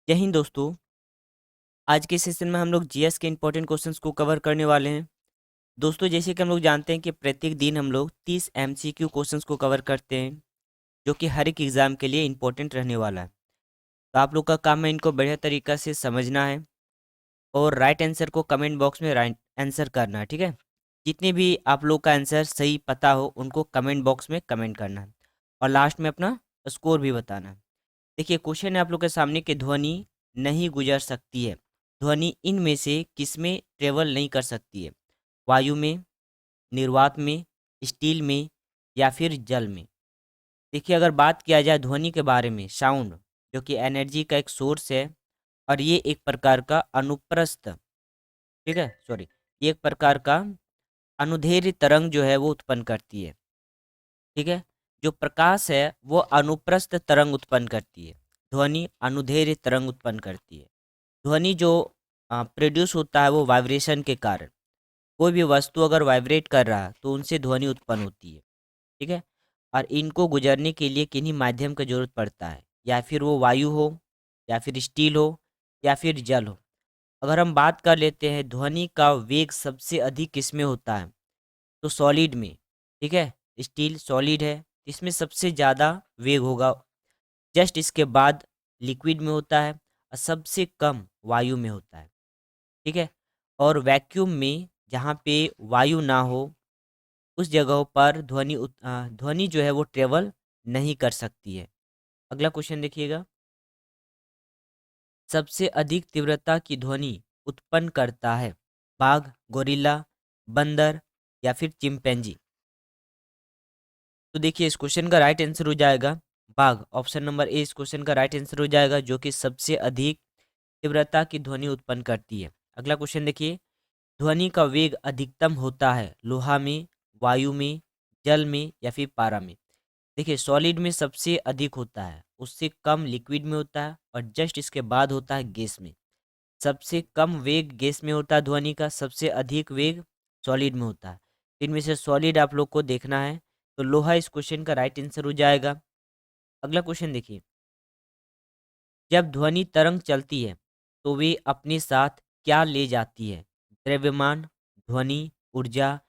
जय हिंद दोस्तों। आज के सेशन में हम लोग जीएस के इंपॉर्टेंट क्वेश्चंस को कवर करने वाले हैं। दोस्तों, जैसे कि हम लोग जानते हैं कि प्रत्येक दिन हम लोग 30 एमसीक्यू क्वेश्चंस को कवर करते हैं, जो कि हर एक एग्जाम के लिए इंपॉर्टेंट रहने वाला है। तो आप लोग का काम है इनको बढ़िया तरीका से समझना है और राइट आंसर को कमेंट बॉक्स में राइट आंसर करना है। ठीक है, जितने भी आप लोग का आंसर सही पता हो उनको कमेंट बॉक्स में कमेंट करना है और लास्ट में अपना स्कोर भी बताना है। देखिए, क्वेश्चन है आप लोग के सामने कि ध्वनि नहीं गुजर सकती है। ध्वनि इनमें से किसमें ट्रेवल नहीं कर सकती है? वायु में, निर्वात में, स्टील में या फिर जल में? देखिए, अगर बात किया जाए ध्वनि के बारे में, साउंड जो कि एनर्जी का एक सोर्स है और ये एक प्रकार का अनुप्रस्थ, ठीक है, सॉरी, ये एक प्रकार का अनुदैर्ध्य तरंग जो है वो उत्पन्न करती है। ठीक है, जो प्रकाश है वो अनुप्रस्थ तरंग उत्पन्न करती है, ध्वनि अनुदैर्ध्य तरंग उत्पन्न करती है। ध्वनि जो प्रोड्यूस होता है वो वाइब्रेशन के कारण। कोई भी वस्तु अगर वाइब्रेट कर रहा है तो उनसे ध्वनि उत्पन्न होती है। ठीक है, और इनको गुजरने के लिए किन्हीं माध्यम की जरूरत पड़ता है, या फिर वो वायु हो, या फिर स्टील हो, या फिर जल हो। अगर हम बात कर लेते हैं ध्वनि का वेग सबसे अधिक किसमें होता है, तो सॉलिड में। ठीक है, स्टील सॉलिड है, इसमें सबसे ज़्यादा वेग होगा। जस्ट इसके बाद लिक्विड में होता है और सबसे कम वायु में होता है। ठीक है, और वैक्यूम में जहाँ पे वायु ना हो उस जगहों पर ध्वनि जो है वो ट्रेवल नहीं कर सकती है। अगला क्वेश्चन देखिएगा, सबसे अधिक तीव्रता की ध्वनि उत्पन्न करता है बाघ, गोरिल्ला, बंदर या फिर चिंपैंजी? तो देखिए, इस क्वेश्चन का राइट आंसर हो जाएगा बाघ। ऑप्शन नंबर ए इस क्वेश्चन का राइट आंसर हो जाएगा, जो कि सबसे अधिक तीव्रता की ध्वनि उत्पन्न करती है। अगला क्वेश्चन देखिए, ध्वनि का वेग अधिकतम होता है लोहा में, वायु में, जल में या फिर पारा में? देखिए, सॉलिड में सबसे अधिक होता है, उससे कम लिक्विड में होता है और जस्ट इसके बाद होता है गैस में। सबसे कम वेग गैस में होता है ध्वनि का, सबसे अधिक वेग सॉलिड में होता है। इनमें से सॉलिड आप लोग को देखना है, तो लोहा इस क्वेश्चन का राइट आंसर हो जाएगा। अगला क्वेश्चन देखिए, जब ध्वनि तरंग चलती है तो वे अपने साथ क्या ले जाती है? द्रव्यमान, ध्वनि, ऊर्जा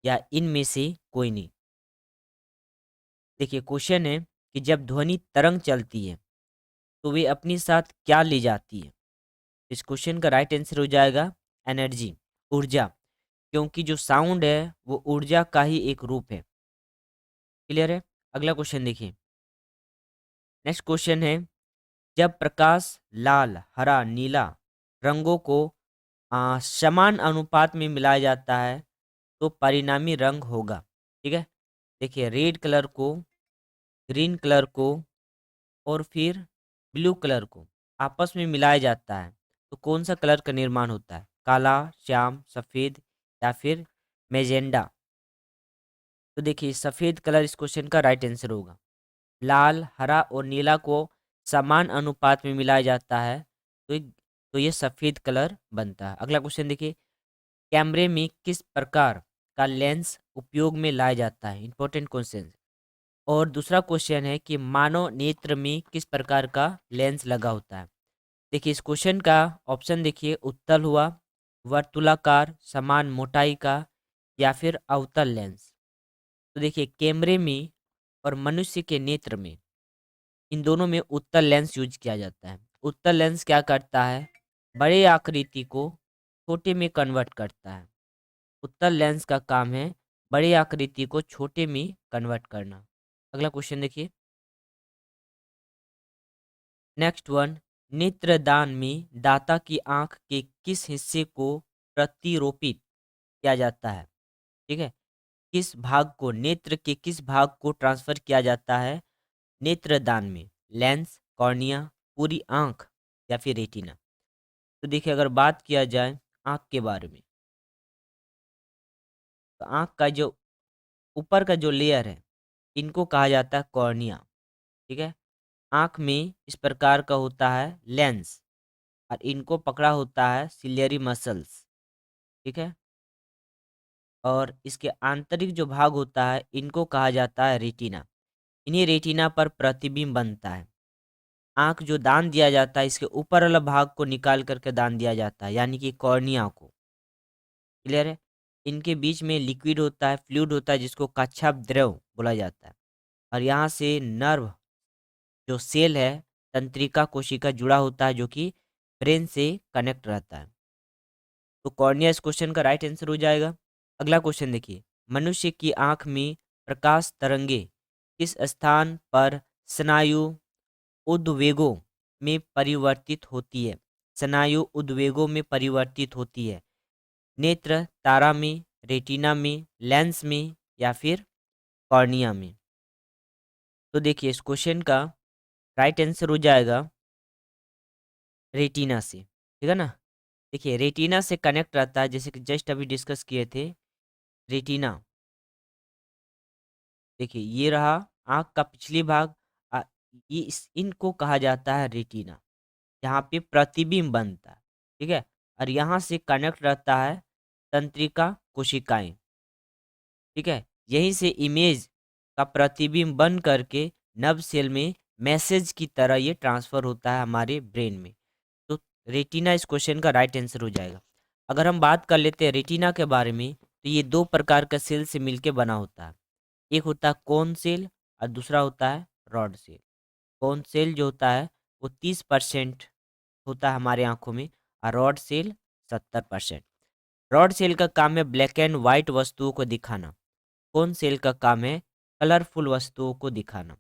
या इनमें से कोई नहीं? देखिए, क्वेश्चन है कि जब ध्वनि तरंग चलती है तो वे अपने साथ क्या ले जाती है? इस क्वेश्चन का राइट आंसर हो जाएगा एनर्जी, ऊर्जा, क्योंकि जो साउंड है वो ऊर्जा का ही एक रूप है। क्लियर है? अगला क्वेश्चन देखिए, नेक्स्ट क्वेश्चन है, जब प्रकाश लाल, हरा, नीला रंगों को समान अनुपात में मिलाया जाता है तो परिणामी रंग होगा। ठीक है, देखिए, रेड कलर को, ग्रीन कलर को और फिर ब्लू कलर को आपस में मिलाया जाता है तो कौन सा कलर का निर्माण होता है? काला, श्याम, सफ़ेद या फिर मैजेंडा? तो देखिए, सफ़ेद कलर इस क्वेश्चन का राइट आंसर होगा। लाल, हरा और नीला को समान अनुपात में मिलाया जाता है तो तो ये सफ़ेद कलर बनता है। अगला क्वेश्चन देखिए, कैमरे में किस प्रकार का लेंस उपयोग में लाया जाता है? Important question. और दूसरा क्वेश्चन है कि मानव नेत्र में किस प्रकार का लेंस लगा होता है? देखिए, इस क्वेश्चन का ऑप्शन देखिए, उत्तल हुआ, वर्तुलाकार, समान मोटाई का या फिर अवतल लेंस? तो देखिए, कैमरे में और मनुष्य के नेत्र में, इन दोनों में उत्तल लेंस यूज किया जाता है। उत्तल लेंस क्या करता है? बड़े आकृति को छोटे में कन्वर्ट करता है। उत्तल लेंस का काम है बड़ी आकृति को छोटे में कन्वर्ट करना। अगला क्वेश्चन देखिए, नेक्स्ट वन, नेत्रदान में दाता की आंख के किस हिस्से को प्रतिरोपित किया जाता है? ठीक है, किस भाग को, नेत्र के किस भाग को ट्रांसफर किया जाता है नेत्रदान में? लेंस, कॉर्निया, पूरी आंख या फिर रेटिना? तो देखिए, अगर बात किया जाए आंख के बारे में, तो आंख का जो ऊपर का जो लेयर है इनको कहा जाता है कॉर्निया। ठीक है, आँख में इस प्रकार का होता है लेंस और इनको पकड़ा होता है सिलियरी मसल्स। ठीक है, और इसके आंतरिक जो भाग होता है इनको कहा जाता है रेटिना। इन्हीं रेटिना पर प्रतिबिंब बनता है। आँख जो दान दिया जाता है इसके ऊपर वाला भाग को निकाल करके दान दिया जाता है, यानी कि कॉर्निया को। क्लियर है? इनके बीच में लिक्विड होता है, फ्लूइड होता है जिसको कच्छप द्रव बोला जाता है। और यहाँ से नर्व जो सेल है, तंत्रिका कोशिका जुड़ा होता है जो कि ब्रेन से कनेक्ट रहता है। तो कॉर्निया इस क्वेश्चन का राइट आंसर हो जाएगा। अगला क्वेश्चन देखिए, मनुष्य की आंख में प्रकाश तरंगे किस स्थान पर स्नायु उद्वेगों में परिवर्तित होती है? स्नायु उद्वेगों में परिवर्तित होती है। नेत्र तारा में, रेटिना में, लेंस में या फिर कॉर्निया में? तो देखिए इस क्वेश्चन का राइट आंसर हो जाएगा रेटिना से। ठीक है ना? देखिए रेटिना से कनेक्ट रहता है, जैसे कि जस्ट अभी डिस्कस किए थे। रेटिना देखिए ये रहा आँख का पिछली भाग। अ, ये इनको कहा जाता है रेटिना, यहाँ पे प्रतिबिंब बनता है। ठीक है? और यहाँ से कनेक्ट रहता है तंत्रिका कोशिकाएं। ठीक है? यहीं से इमेज का प्रतिबिंब बन करके नर्व सेल में मैसेज की तरह ये ट्रांसफर होता है हमारे ब्रेन में। तो रेटिना इस क्वेश्चन का राइट आंसर हो जाएगा। अगर हम बात कर लेते हैं रेटिना के बारे में, तो ये दो प्रकार का सेल से मिलके बना होता है। एक होता है कोन सेल और दूसरा होता है रॉड सेल। कोन सेल जो होता है वो 30% होता है हमारे आंखों में, और रॉड सेल 70%। रॉड सेल का काम है ब्लैक एंड व्हाइट वस्तुओं को दिखाना। कोन सेल का काम है कलरफुल वस्तुओं को दिखाना।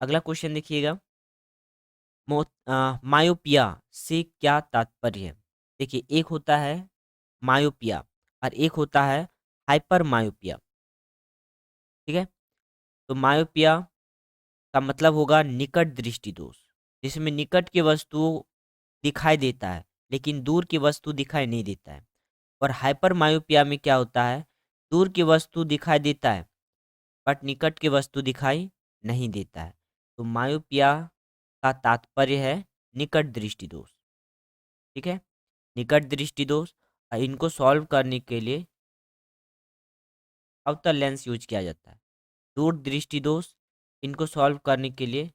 अगला क्वेश्चन देखिएगा, मायोपिया से क्या तात्पर्य है? देखिए एक होता है मायोपिया और एक होता है हाइपर मायोपिया। ठीक है? तो मायोपिया का मतलब होगा निकट दृष्टि दोष, जिसमें निकट की वस्तु दिखाई देता है लेकिन दूर की वस्तु दिखाई नहीं देता है। और हाइपर मायोपिया में क्या होता है, दूर की वस्तु दिखाई देता है बट निकट की वस्तु दिखाई नहीं देता है। तो मायोपिया का तात्पर्य है निकट दृष्टि दोष। ठीक है? निकट दृष्टि दोष। इनको सॉल्व करने के लिए अवतल लेंस यूज किया जाता है। दूर दृष्टि दोष, इनको सॉल्व करने के लिए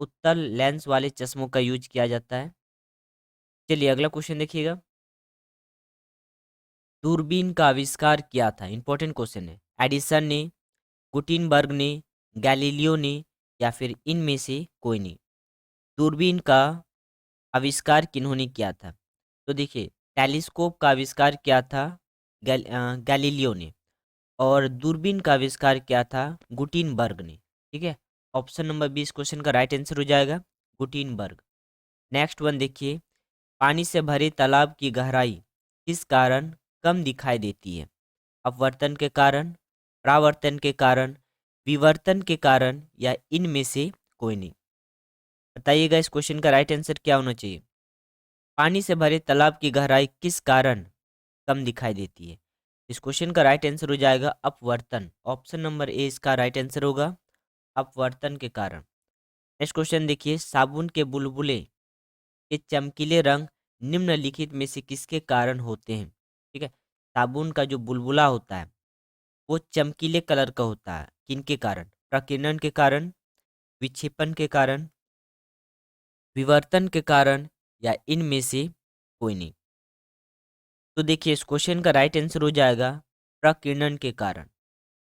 उत्तल लेंस वाले चश्मों का यूज किया जाता है। चलिए अगला क्वेश्चन देखिएगा, दूरबीन का आविष्कार किया था? इंपॉर्टेंट क्वेश्चन है। एडिसन ने, गुटेनबर्ग ने, गैलीलियो ने या फिर इनमें से कोई नहीं? दूरबीन का आविष्कार किन्होंने किया था? तो देखिए टेलीस्कोप का आविष्कार किया था गैलीलियो ने, और दूरबीन का आविष्कार किया था गुटेनबर्ग ने। ठीक है? ऑप्शन नंबर 20 क्वेश्चन का राइट आंसर हो जाएगा गुटेनबर्ग। नेक्स्ट वन देखिए, पानी से भरे तालाब की गहराई किस कारण कम दिखाई देती है? अपवर्तन के कारण, परावर्तन के कारण, विवर्तन के कारण या इनमें से कोई नहीं? बताइएगा इस क्वेश्चन का राइट आंसर क्या होना चाहिए। पानी से भरे तालाब की गहराई किस कारण कम दिखाई देती है? इस क्वेश्चन का राइट आंसर हो जाएगा अपवर्तन। ऑप्शन नंबर ए इसका राइट आंसर होगा, अपवर्तन के कारण। नेक्स्ट क्वेश्चन देखिए, साबुन के बुलबुले के चमकीले रंग निम्नलिखित में से किसके कारण होते हैं? ठीक है? साबुन का जो बुलबुला होता है वो चमकीले कलर का होता है, किनके कारण? प्रकीर्णन के कारण, विक्षेपण के कारण, विवर्तन के कारण या इनमें से कोई नहीं? तो देखिए इस क्वेश्चन का राइट आंसर हो जाएगा प्रकीर्णन के कारण।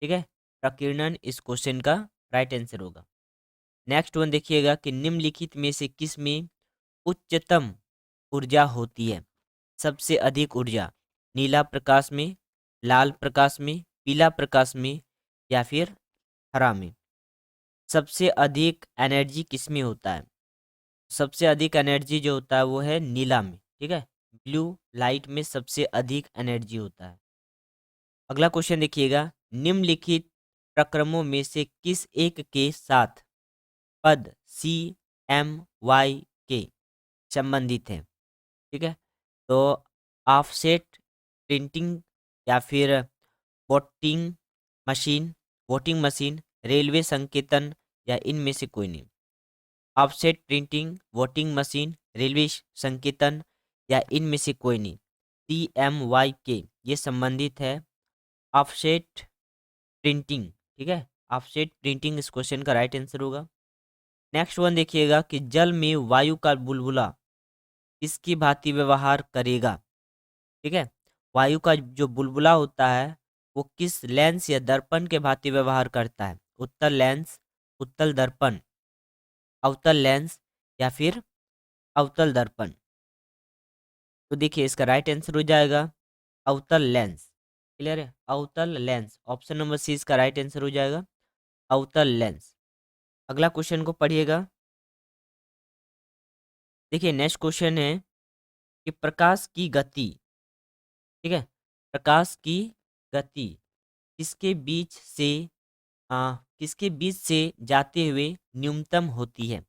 ठीक है? प्रकीर्णन इस क्वेश्चन का राइट आंसर होगा। नेक्स्ट वन देखिएगा कि निम्नलिखित में से किस में उच्चतम ऊर्जा होती है? सबसे अधिक ऊर्जा नीला प्रकाश में, लाल प्रकाश में, पीला प्रकाश में या फिर हरा में? सबसे अधिक एनर्जी किस में होता है? सबसे अधिक एनर्जी जो होता है वो है नीला में। ठीक है? ब्लू लाइट में सबसे अधिक एनर्जी होता है। अगला क्वेश्चन देखिएगा, निम्नलिखित प्रक्रमों में से किस एक के साथ पद सी एम वाई के संबंधित है? ठीक है? तो ऑफसेट प्रिंटिंग या फिर voting machine, voting machine, railway संकेतन या इनमें से कोई नहीं? Offset printing, voting machine, railway संकेतन या इनमें से कोई नहीं? CMYK ये संबंधित है ऑफसेट प्रिंटिंग। ठीक है? ऑफसेट प्रिंटिंग इस क्वेश्चन का राइट आंसर होगा। नेक्स्ट वन देखिएगा कि जल में वायु का बुलबुला किसकी भांति व्यवहार करेगा। ठीक है, वायु का जो बुलबुला होता है वो किस लेंस या दर्पण के भांति व्यवहार करता है। उत्तल लेंस, उत्तल दर्पण, अवतल लेंस या फिर अवतल दर्पण। तो देखिए इसका राइट आंसर हो जाएगा अवतल लेंस। क्लियर है, अवतल लेंस। ऑप्शन नंबर सी इसका राइट आंसर हो जाएगा अवतल लेंस। अगला क्वेश्चन को पढ़िएगा। देखिए नेक्स्ट क्वेश्चन है कि प्रकाश की गति, ठीक है, प्रकाश की गति किसके बीच से किसके बीच से जाते हुए न्यूनतम होती है।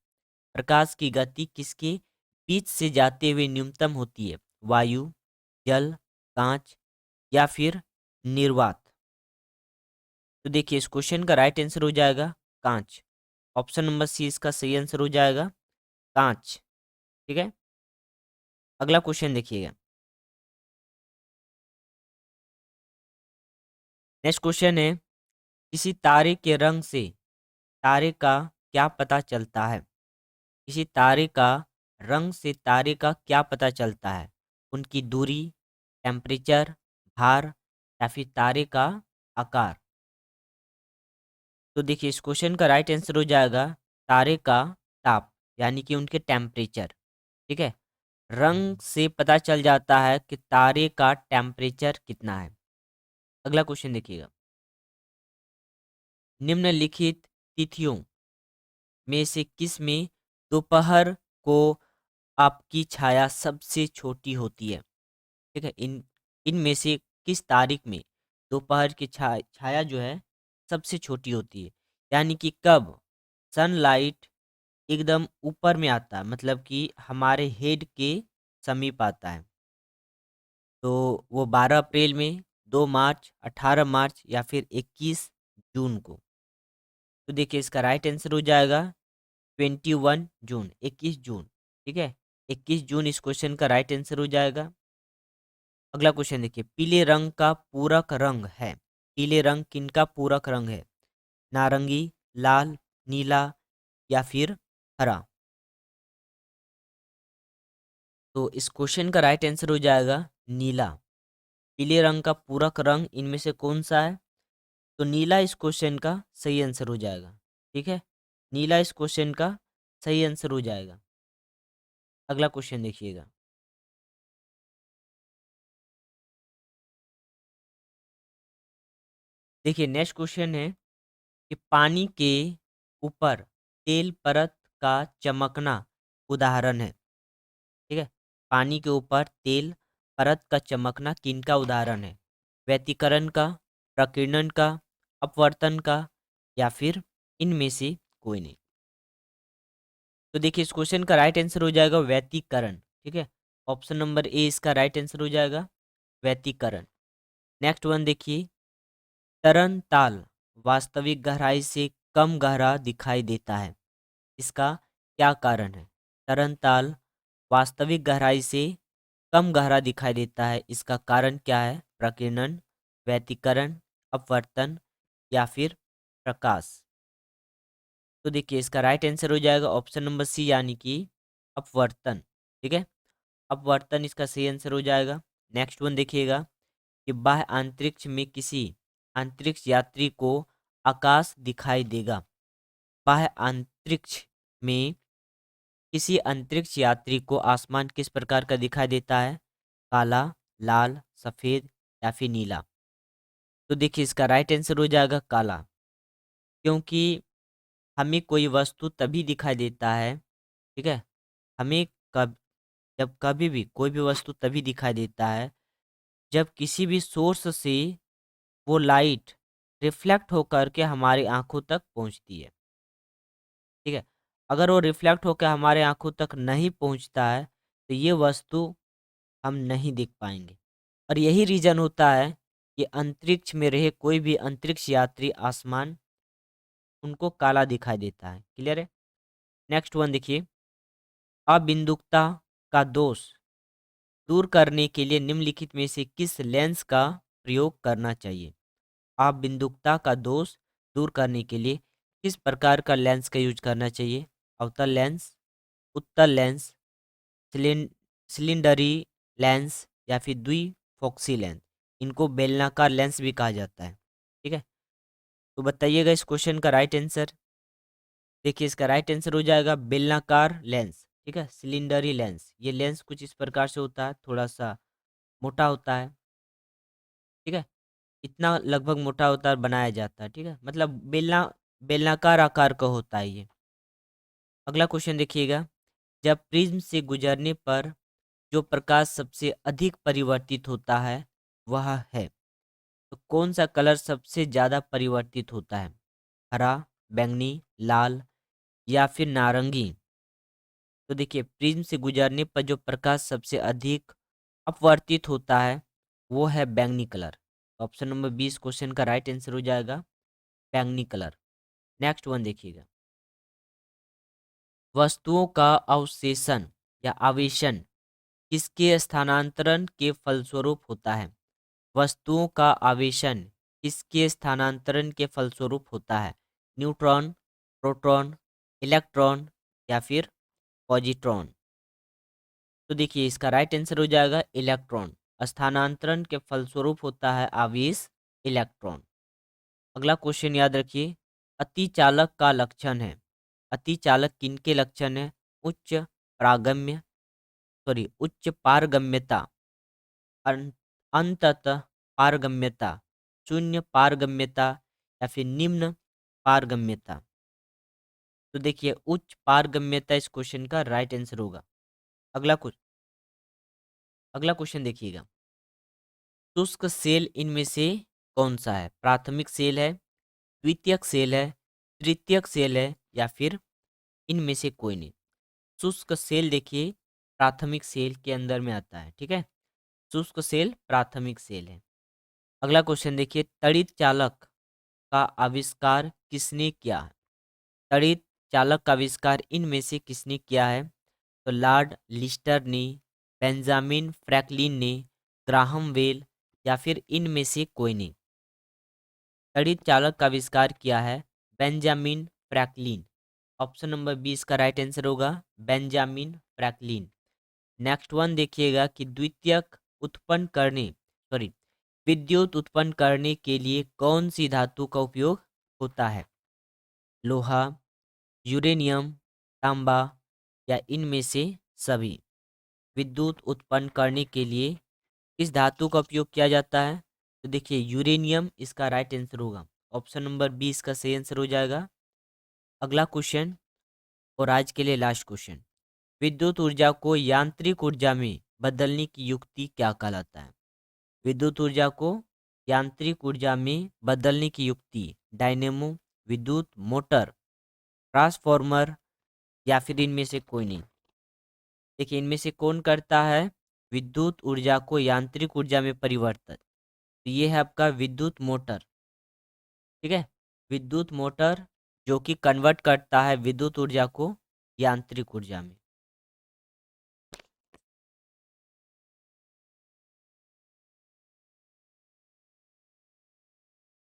प्रकाश की गति किसके बीच से जाते हुए न्यूनतम होती है। वायु, जल, कांच या फिर निर्वात। तो देखिए इस क्वेश्चन का राइट आंसर हो जाएगा कांच। ऑप्शन नंबर सी इसका सही आंसर हो जाएगा कांच। ठीक है, अगला क्वेश्चन देखिएगा। नेक्स्ट क्वेश्चन है किसी तारे के रंग से तारे का क्या पता चलता है। किसी तारे का रंग से तारे का क्या पता चलता है। उनकी दूरी, टेम्परेचर, भार या फिर तारे का आकार। तो देखिए इस क्वेश्चन का राइट आंसर हो जाएगा तारे का ताप, यानी कि उनके टेम्परेचर। ठीक है, रंग से पता चल जाता है कि तारे का टेम्परेचर कितना है। अगला क्वेश्चन देखिएगा। निम्नलिखित तिथियों में से किस में दोपहर को आपकी छाया सबसे छोटी होती है। ठीक है, इनमें से किस तारीख में दोपहर की छाया जो है सबसे छोटी होती है। यानी कि कब सनलाइट एकदम ऊपर में आता है, मतलब कि हमारे हेड के समीप आता है। तो वो 12 अप्रैल में, 2 मार्च, 18 मार्च या फिर 21 जून को। तो देखिए इसका राइट आंसर हो जाएगा 21 जून, 21 जून। ठीक है, 21 जून इस क्वेश्चन का राइट आंसर हो जाएगा। अगला क्वेश्चन देखिए, पीले रंग का पूरक रंग है। पीले रंग किनका पूरक रंग है। नारंगी, लाल, नीला या फिर हरा। तो इस क्वेश्चन का राइट आंसर हो जाएगा नीला। पीले रंग का पूरक रंग इनमें से कौन सा है। तो नीला इस क्वेश्चन का सही आंसर हो जाएगा। ठीक है, नीला इस क्वेश्चन का सही आंसर हो जाएगा। अगला क्वेश्चन देखिएगा। देखिए नेक्स्ट क्वेश्चन है कि पानी के ऊपर तेल परत का चमकना उदाहरण है। ठीक है, पानी के ऊपर तेल परत का चमकना किनका उदाहरण है। व्यतिकरण का, प्रकीर्णन का, अपवर्तन का या फिर इनमें से कोई नहीं। तो देखिए इस क्वेश्चन का राइट आंसर हो जाएगा व्यतिकरण। ठीक है, ऑप्शन नंबर ए इसका राइट आंसर हो जाएगा व्यतिकरण। नेक्स्ट वन देखिए, तरन ताल वास्तविक गहराई से कम गहरा दिखाई देता है। इसका क्या कारण है। तरन ताल वास्तविक गहराई से कम गहरा दिखाई देता है, इसका कारण क्या है। प्रकीर्णन, व्यतिकरण, अपवर्तन या फिर प्रकाश। तो देखिए इसका राइट आंसर हो जाएगा ऑप्शन नंबर सी, यानी कि अपवर्तन। ठीक है, अपवर्तन इसका सही आंसर हो जाएगा। नेक्स्ट वन देखिएगा कि बाह्य अंतरिक्ष में किसी अंतरिक्ष यात्री को आकाश दिखाई देगा। बाह्य अंतरिक्ष में किसी अंतरिक्ष यात्री को आसमान किस प्रकार का दिखाई देता है। काला, लाल, सफेद या फिर नीला। तो देखिए इसका राइट आंसर हो जाएगा काला, क्योंकि हमें कोई वस्तु तभी दिखाई देता है। ठीक है, हमें कब जब कभी भी कोई भी वस्तु तभी दिखाई देता है जब किसी भी सोर्स से वो लाइट रिफ्लेक्ट होकर के हमारी आंखों तक पहुंचती है। ठीक है, अगर वो रिफ्लेक्ट होकर हमारे आंखों तक नहीं पहुंचता है तो ये वस्तु हम नहीं देख पाएंगे। और यही रीजन होता है कि अंतरिक्ष में रहे कोई भी अंतरिक्ष यात्री आसमान उनको काला दिखाई देता है। क्लियर है। नेक्स्ट वन देखिए, अबिंदुकता का दोष दूर करने के लिए निम्नलिखित में से किस लेंस का प्रयोग करना चाहिए। अबिंदुकता का दोष दूर करने के लिए किस प्रकार का लेंस का यूज करना चाहिए। अवतल लेंस, उत्तल लेंस, सिलिंडरी लेंस या फिर द्विफोक्सी लेंस। इनको बेलनाकार लेंस भी कहा जाता है। ठीक है, तो बताइएगा इस क्वेश्चन का राइट आंसर। देखिए इसका राइट आंसर हो जाएगा बेलनाकार लेंस। ठीक है, सिलिंडरी लेंस, ये लेंस कुछ इस प्रकार से होता है, थोड़ा सा मोटा होता है। ठीक है, इतना लगभग मोटा होता है, बनाया जाता है। ठीक है, मतलब बेलनाकार आकार का होता है ये। अगला क्वेश्चन देखिएगा, जब प्रिज्म से गुजरने पर जो प्रकाश सबसे अधिक परिवर्तित होता है वह है, तो कौन सा कलर सबसे ज्यादा परिवर्तित होता है? हरा, बैंगनी, लाल या फिर नारंगी? तो देखिए प्रिज्म से गुजरने पर जो प्रकाश सबसे अधिक अपवर्तित होता है वो है बैंगनी कलर। ऑप्शन नंबर 20 क्वेश्चन का राइट आंसर हो जाएगा बैंगनी कलर। नेक्स्ट वन देखिएगा, वस्तुओं का अवशेषण या आवेशन किसके स्थानांतरण के फलस्वरूप होता है? वस्तुओं का आवेशन किसके स्थानांतरण के फलस्वरूप होता है? न्यूट्रॉन, प्रोटॉन, इलेक्ट्रॉन या फिर पॉजिट्रॉन? तो देखिए इसका राइट आंसर हो जाएगा इलेक्ट्रॉन। स्थानांतरण के फलस्वरूप होता है आवेश इलेक्ट्रॉन। अगला क्वेश्चन याद रखिए, अतिचालक का लक्षण है। अतिचालक किनके लक्षण है? उच्च प्रागम्य उच्च पारगम्यता, अंततः पारगम्यता, शून्य पारगम्यता या फिर निम्न पारगम्यता? तो देखिए उच्च पारगम्यता इस क्वेश्चन का राइट आंसर होगा। अगला कुछ अगला क्वेश्चन देखिएगा, शुष्क सेल इनमें से कौन सा है? प्राथमिक सेल है, द्वितीयक सेल है, तृतीयक सेल है या फिर इनमें से कोई नहीं? शुष्क सेल देखिए प्राथमिक सेल के अंदर में आता है। ठीक है, शुष्क सेल प्राथमिक सेल है। अगला क्वेश्चन देखिए, तड़ित चालक का आविष्कार किसने किया है? तड़ित चालक का आविष्कार इनमें से किसने किया है? तो लॉर्ड लिस्टर ने, बेंजामिन फ्रैंकलिन ने, ग्राहम बेल या फिर इनमें से कोई नहीं? तड़ित चालक का आविष्कार किया है बेंजामिन फ्रैंकलिन। ऑप्शन नंबर 20 का राइट आंसर होगा बेंजामिन फ्रैंकलिन। नेक्स्ट वन देखिएगा कि विद्युत उत्पन्न करने के लिए कौन सी धातु का उपयोग होता है? लोहा, यूरेनियम, तांबा या इनमें से सभी? विद्युत उत्पन्न करने के लिए किस धातु का उपयोग किया जाता है? तो देखिए यूरेनियम इसका राइट आंसर होगा। ऑप्शन नंबर 20 का सही आंसर हो जाएगा। अगला क्वेश्चन और आज के लिए लास्ट क्वेश्चन, विद्युत ऊर्जा को यांत्रिक ऊर्जा में बदलने की युक्ति क्या कहलाता है? विद्युत ऊर्जा को यांत्रिक ऊर्जा में बदलने की युक्ति डायनेमो, विद्युत मोटर, ट्रांसफॉर्मर या फिर इनमें से कोई नहीं? देखिए इनमें से कौन करता है विद्युत ऊर्जा को यांत्रिक ऊर्जा में परिवर्तित? तो ये है आपका विद्युत मोटर। ठीक है, विद्युत मोटर जो कि कन्वर्ट करता है विद्युत ऊर्जा को यांत्रिक ऊर्जा में।